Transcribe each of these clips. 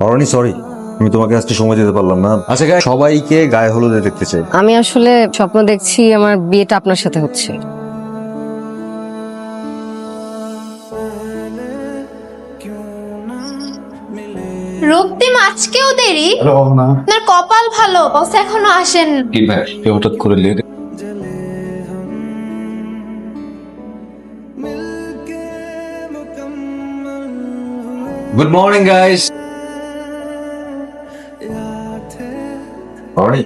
অরনি sorry, আমি তোমাকে আজকে সময় দিতে পারলাম না। আচ্ছা গায়ে সবাইকে গায়ে হলুদে দেখতে চাই। আমি আসলে স্বপ্ন দেখছি আমার বিয়েটা আপনার সাথে হচ্ছে। রক্তিম আজকেও দেরি? আপনার কপাল ভালো, বস এখনো আসেন। কি ভাই হঠাৎ করে লেট? Good morning guys. অরনি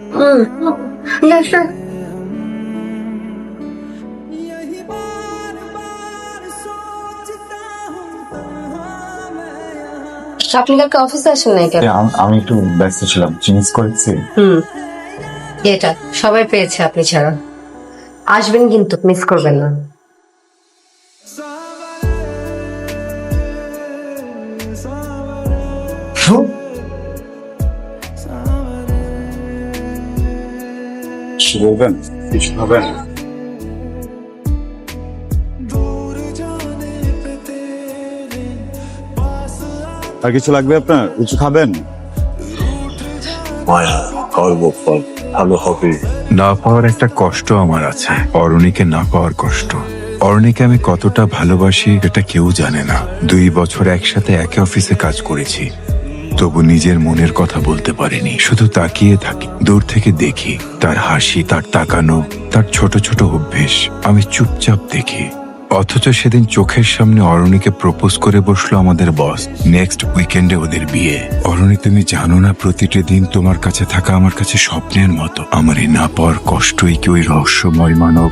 আপনি কালকে অফিসে আসেন নাই কেন? আমি একটু ব্যস্ত ছিলাম, চেঞ্জ করেছি। এটা সবাই পেয়েছে আপনি ছাড়া। আসবেন কিন্তু মিস করবেন না। কিছু বলবেন? কিছু খাবেন? আর কিছু লাগবে আপনার? কিছু খাবেন? ভালো হবে। না পাওয়ার একটা কষ্ট আমার আছে, অরণিকে না পাওয়ার কষ্ট। অরণিকে আমি কতটা ভালোবাসি এটা কেউ জানে না। 2 বছর একসাথে একে অফিসে কাজ করেছি, তবু নিজের মনের কথা বলতে পারিনি। শুধু তাকিয়ে থাকি, দূর থেকে দেখি তার হাসি, তার তাকানো, তার ছোট ছোট অভ্যেস। আমি চুপচাপ দেখি। অথচ সেদিন চোখের সামনে অরণিকে প্রপোজ করে বসলো আমাদের বস। নেক্সট উইকেন্ডে ওদের বিয়ে। অরণি, তুমি জানো না প্রতিটি দিন তোমার কাছে থাকা আমার কাছে স্বপ্নের মতো। আমার এই না পাওয়ার কষ্টই কি ওই রহস্যময় মানব?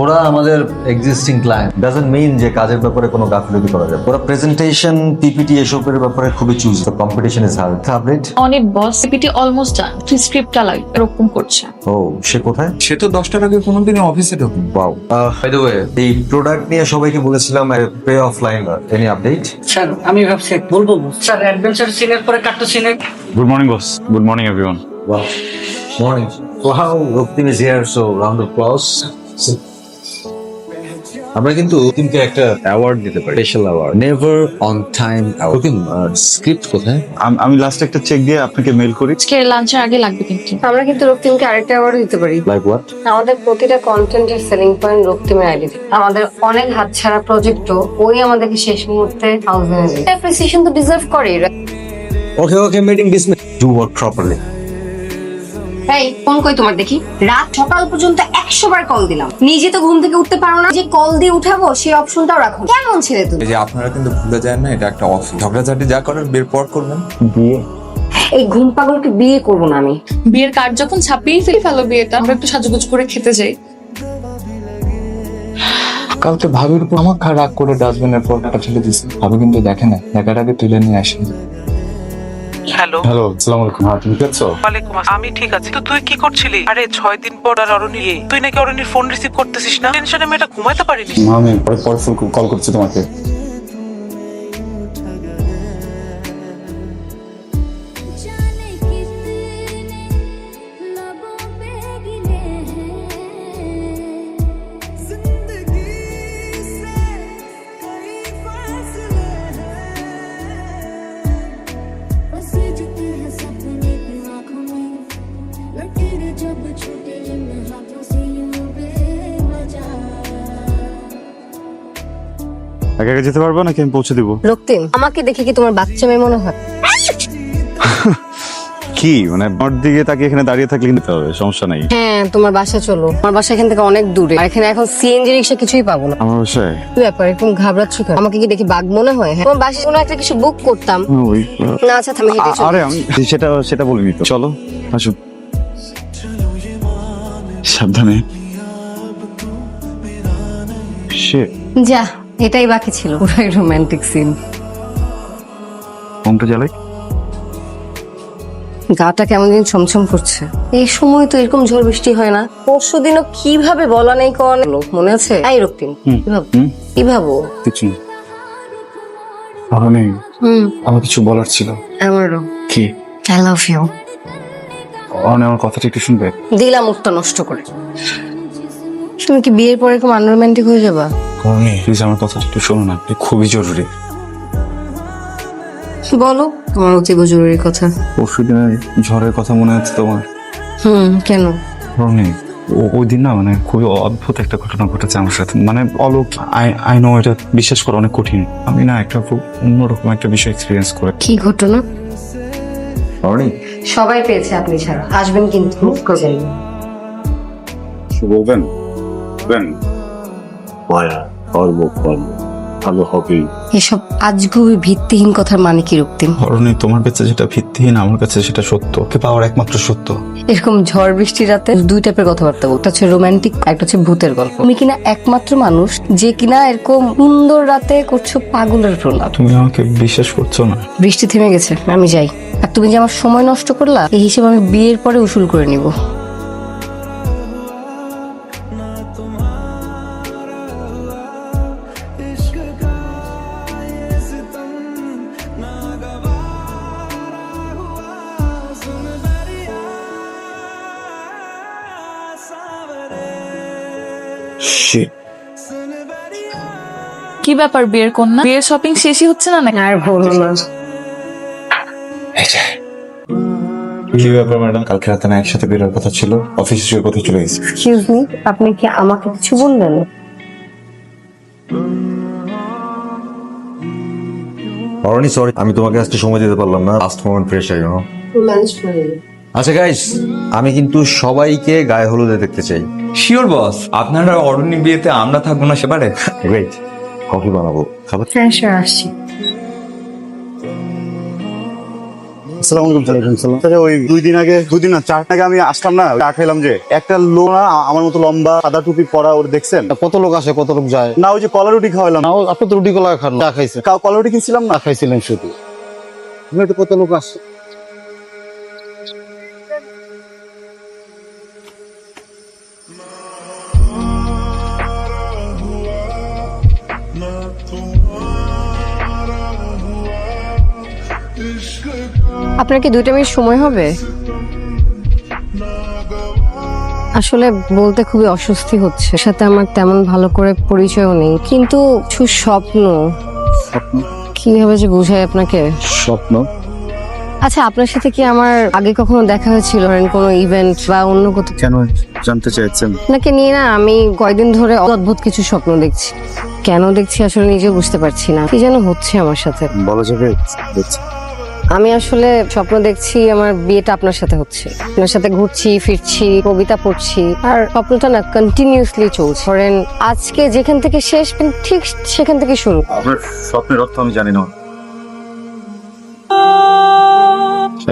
ওরা আমাদের এক্সিস্টিং ক্লায়েন্ট ডাজন্ট মিন যে কাজের ব্যাপারে কোনো গাফিলতি করা যাবে। ওরা প্রেজেন্টেশন, পিপিটি এসবের ব্যাপারে খুবই choose. The competition is hard. Update অনেক বস পিপিটি অলমোস্ট ডান, তুই স্ক্রিপ্টটা লাগে এরকম করছে। ও, সে কোথায়? সে তো 10টার আগে কোনোদিনই অফিসে ঢোকেনি। ওয়াও। বাই দ্য ওয়ে, এই প্রোডাক্ট নিয়ে সবাইকে বলেছিলাম pay offline. Any update? Sir আমি ভাবছি বলবো স্যার অ্যাডভেঞ্চার সিনের পরে কাট্টো সিনে। Good morning boss. Good morning everyone. Wow. Morning. Wow, Ruktim is here, so round of applause. আমরা কিন্তু রুকিমকে একটা অ্যাওয়ার্ড দিতে পারি, special award, never on time award. রুকিম, স্ক্রিপ্ট কোথায়? আমি লাস্ট একটা চেক দিয়ে আপনাকে মেল করি। আজকে লাঞ্চের আগে লাগবে কিন্তু। আমরা কিন্তু রক্তিমকে আরেকটা অ্যাওয়ার্ড দিতে পারি। Like what? আমাদের প্রতিটা কন্টেন্টের সেলিং পয়েন্ট রক্তিমের আইডি। আমাদের অনেক হাতছাড়া প্রজেক্টও ওই আমাদেরকে শেষ মুহূর্তে হাউসে এনে দেয়। অ্যাপ্রিসিয়েশন তো ডিজার্ভ করে। Okay, meeting dismiss. Do work properly. এই ফোন কই তোমার দেখি? রাত সকাল পর্যন্ত 100 বার কল দিলাম, নিজে তো ঘুম থেকে উঠতে পারো না, যে কল দিয়ে উঠাবো সেই অপশনটাও রাখো। কেমন ছেলে তুমি? এই যে আপনারা কিন্তু ভুলে যায় না, এটা একটা অফিস। ঝগড়াঝাটি যা করার বের পর করবেন। বিয়ে? এই ঘুম পাগলকে বিয়ে করবো না আমি। বিয়ের কার্ড যখন ছাপিয়ে ফেলো বিয়েটা, আমরা একটু সাজুগুজু করে খেতে যাই। কালকে ভাবির উপর আমার রাগ করে ডাস্টবিনের পর টাকা ফেলে দিয়েছে। ভাবি কিন্তু দেখে না, দেখার আগে তুলে নিয়ে আসে। হ্যালো হ্যালো, আসসালামু আলাইকুম। হ্যাঁ, তুমি আছো? ওয়ালাইকুম আসসালাম। আমি ঠিক আছি, তো তুই কি করছিলি? আরে 6 দিন পর আর অরণি, তুই নাকি অরণির ফোন রিসিভ করতেছিস না? টেনশনে মেয়েটা ঘুমাইতে পারিনি। মা, আমি পরে কল করছি তোমাকে। একা একা যেতে পারবো নাকি আমি পৌঁছে দিব? রক্তিম, আমাকে দেখে কি তোমার বাচ্চা মেয়ে মনে হয়? কি মানে আমার দিকে তাকিয়ে এখানে দাঁড়িয়ে থাকলে নিতে হবে, সমস্যা নাই। হ্যাঁ, তোমার বাসা চলো। আমার বাসা এখান থেকে অনেক দূরে, আর এখানে এখন সিএনজি রিক্সা কিছুই পাবো না। আমার বাসায়? কি ব্যাপার, এরকম ঘাবড়াচ্ছ কেন? আমাকে কি দেখে বাঘ মনে হয়? হ্যাঁ, তোমার বাসায় কোনো একটা কিছু বুক করতাম ওই না। আচ্ছা থামে হেঁটে চলো। আরে আমি সেটা বলিনি তো। চলো আসুন, সাবধানে। যা, এটাই বাকি ছিল। পুরাই রোমান্টিক সিন। ফোনটা জ্বালাই। গাটা কেমন দিন ছমছম করছে। এই সময় তো এরকম ঝড় বৃষ্টি হয় না। পরশু দিনও কিভাবে বলা নেই কোন লোক মনে আছে? এই রক্তিম, কি ভাবো? কিছু না। আমার কিছু বলার ছিল। আমারও। কি? I love you. আমার কথাটা একটু শুনবে? দিলাম উত্তর নষ্ট করে। তুমি কি বিয়ের পরে এরকম আনরোম্যান্টিক হয়ে যাবা? অরুণী প্লিজ আমার কথা একটু শোনো না, খুবই জরুরি। বলো তোমার অতীব জরুরি কথা। পরশু দিনের ঝড়ের কথা মনে আছে তোমার? কেন? অরুণী ওই দিন না মানে খুবই অদ্ভুত একটা ঘটনা ঘটেছে আমার সাথে, মানে অলোক। আই নো এটা বিশ্বাস করা অনেক কঠিন, আমি না একটা খুব অন্যরকম একটা বিষয় এক্সপিরিয়েন্স করে। কি ঘটনা? অরুণী, সবাই পেয়েছে আপনি ছাড়া। আসবেন কিন্তু যাই। বলবেন মায়া কর্ম কর্ম ভালো হবেই। এসব আজগুবি ভিত্তিহীন কথার মানে কি রক্তিম? অরুণী তোমার কাছে যেটা ভিত্তিহীন আমার কাছে সেটা সত্য, কে পাওয়ার একমাত্র সত্য। এরকম ঝড় বৃষ্টি রাতে দুই টাইপের কথাবার্তা বলতে, একটা হচ্ছে রোমান্টিক, একটা হচ্ছে ভূতের গল্প। তুমি কিনা একমাত্র মানুষ যে কিনা এরকম সুন্দর রাতে করছো পাগলের প্রলাপ। তুমি আমাকে বিশ্বাস করছো না? বৃষ্টি থেমে গেছে, আমি যাই। আর তুমি যে আমার সময় নষ্ট করলা এই হিসেবে আমি বিয়ের পরে উসুল করে নিব। কি ব্যাপার বিয়ের কন্যা? বিয়ের শপিং শেষই হচ্ছে না নাকি? আর বলো না। কি ব্যাপার ম্যাডাম? কালকে রাতে না একসাথে বেরোর কথা ছিল, অফিসে শুয়ে কোথায় চলে গেছি। এক্সকিউজ মি, আপনি কি আমাকে কিছু বললেন? অরুণী সরি, আমি তোমাকে আজকে সময় দিতে পারলাম না, last moment pressure you know. আচ্ছা গাইস, আমি কিন্তু সবাইকে গায়ে হলুদে দেখতে চাই। শিওর বস, আপনারা অরণ্য বিয়েতে আমরা থাকবো না সেবারে? গ্রেট, কফি বানাবো, খাবার? হ্যাঁ স্যার, আসছি। আসসালামু আলাইকুম। স্যার ওই দুই দিন না 4 দিন আগে আমি আসলাম না, চা খাইলাম যে একটা লোক না আমার মতো লম্বা সাদা টুপি পরা, ওর দেখছেন? কত লোক আসে কত লোক যায় না ওই যে কলা রুটি খাওয়াইলাম। না আপনি তো রুটি কলা খান চা খাইছে কলা রুটি কিনছিলাম না, খাইছিলেন শুধু তো কত লোক আসে। আপনার কি 2 মিনিট সময় হবে? আসলে বলতে খুবই অস্বস্তি হচ্ছে, সাথে আমার তেমন ভালো করে পরিচয়ও নেই, কিন্তু কিছু স্বপ্ন। কিভাবে যে বুঝাই আপনাকে? স্বপ্ন? আচ্ছা, আপনার সাথে কি আমার আগে কখনো দেখা হয়েছিল, কোনো ইভেন্ট বা অন্য কোথাও? কেন জানতে চাইছেন? আপনাকে নিয়ে না আমি কয়দিন ধরে অদ্ভুত কিছু স্বপ্ন দেখছি। কেন দেখছি আসলে নিজেও বুঝতে পারছি না, কি যেন হচ্ছে আমার সাথে। বলা যাবে? আমি আসলে স্বপ্ন দেখছি আমার বিয়েটা আপনার সাথে হচ্ছে, আপনার সাথে ঘুরছি ফিরছি, কবিতা পড়ছি, আর স্বপ্নটা না কন্টিনিউয়াসলি চলছে। ধরেন আজকে যেখান থেকে শেষ ঠিক সেখান থেকে শুরু। আপনার স্বপ্নের অর্থ আমি জানি না।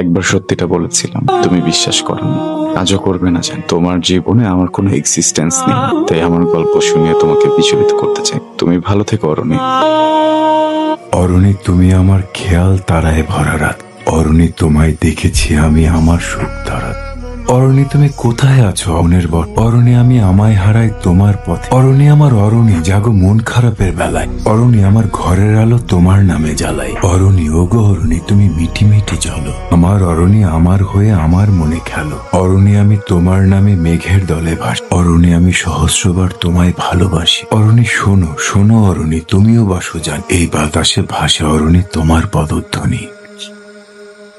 একবার সত্যিটা বলেছিলাম, তুমি বিশ্বাস করোনি, আজও করবে না জানি। তোমার জীবনে আমার কোনো এক্সিস্টেন্স নেই, তাই আমার গল্প শুনিয়ে তোমাকে বিচলিত করতে চাই। তুমি ভালো থেকো অরুণী। অরুণী তুমি আমার খেয়াল তারায় ভরা রাত। অরুণী তোমায় দেখেছি আমি আমার সুখ তারা। অরুণী তুমি কোথায় আছো অনের বর? অরুণী আমি আমায় হারাই তোমার পথে। অরুণী আমার অরুণী জাগো মন খারাপের বেলায়। অরুণী আমার ঘরের আলো তোমার নামে জ্বালাই। অরুণী ওগো অরুণী তুমি মিটি মিটি চলো। আমার অরুণী আমার হয়ে আমার মনে খেলো। অরুণী আমি তোমার নামে মেঘের দলে ভাস। অরুণী আমি সহস্রবার তোমায় ভালোবাসি। অরুণী শোনো শোনো অরুণী তুমিও বাসো যান এই বাতাসে ভাসে অরুণী তোমার পদধ্বনি।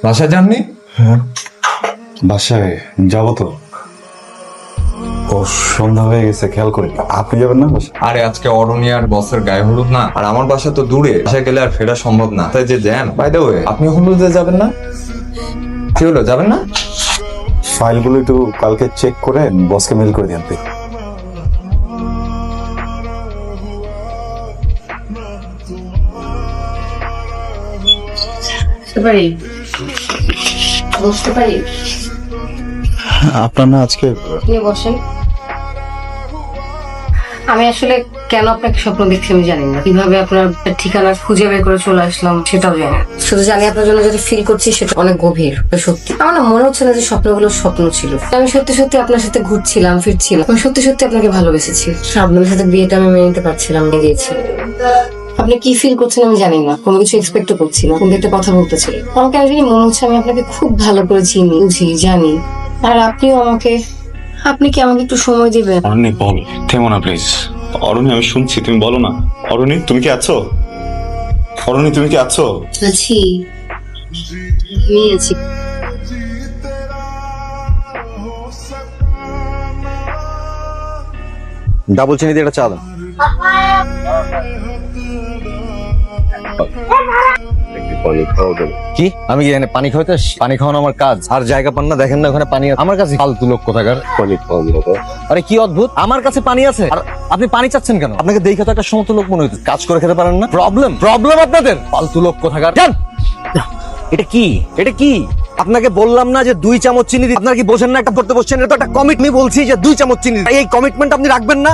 বাসা যাননি? বাসায় যাবো তো, ও সন্ধ্যা হয়ে গেছে, খেয়াল করি। আপনি যাবেন না বাসা? আরে আজকে অরণ্য আর বসের গায়ে হলুদ না, আর আমার বাসা তো দূরে, বাসায় গেলে আর ফেরা সম্ভব না, তাই যে জ্যাম। বাই দ্য ওয়ে, আপনি হলুদে যাবেন না? কি হলো, যাবেন না? ফাইলগুলো একটু কালকে চেক করে বসকে মেল করে দিন। বসতে পারি? আপনার না আজকে নিয়ে বসেন। আমি আসলে কেন আপনাকে স্বপ্ন দেখছি আমি জানি না, কিভাবে আপনার ঠিকানা খুঁজে বের করে চলে আসলাম সেটাও জানি না। শুধু জানি আপনার জন্য যেটা ফিল করছি সেটা অনেক গভীর, সত্যি। আমার না মনে হচ্ছে না যে স্বপ্নগুলো স্বপ্ন ছিল। আমি সত্যি সত্যি আপনার সাথে ঘুরছিলাম ফিরছিলাম, আমি সত্যি সত্যি আপনাকে ভালোবেসেছি। আপনার সাথে বিয়েটা আমি মেনে নিতে পারছিলাম না, দিয়েছি। আপনি কি ফিল করছেন আমি জানি না, কোনো কিছু এক্সপেক্টও করছি না, কিন্তু একটা কথা বলতেছি। আমাকে আসলে মনে হচ্ছে আমি আপনাকে খুব ভালো করে চিনি, বুঝি, জানি, আর আপনিও আমাকে আপনি কি আমাকে একটু সময় দিবেন? অরণি বল, থেমো না প্লিজ। অরণি আমি শুনছি, তুমি বলো না। অরণি তুমি কি আছো? অরণি তুমি কি আছো? আছি, আমি আছি। ডাবল চিনি দিয়ে একটা চা দাও। কি আমি কি এখানে পানি খাওয়াতে আসছি? পানি খাওয়ানো আমার কাজ, আর জায়গা পান না? দেখেন না ওখানে পানি আছে। আমার কাছে ফালতু লোক কোথাকার। আরে কি অদ্ভুত, আমার কাছে পানি আছে আর আপনি পানি চাচ্ছেন কেন? আপনাকে দেখে তো একটা সমস্ত লোক মনে হইতো, কাজ করে খেতে পারেন না। প্রবলেম আপনাদের, ফালতু লোক কোথাকার। যান। এটা কি, এটা কি? আপনাকে বললাম না যে 2 চামচ চিনি দিতে? আপনারা কি বোঝেন না? একটা পড়তে বসছেন, এটা তো একটা কমিটমেন্ট। বলছি যে 2 চামচ চিনি, এই কমিটমেন্ট আপনি রাখবেন না।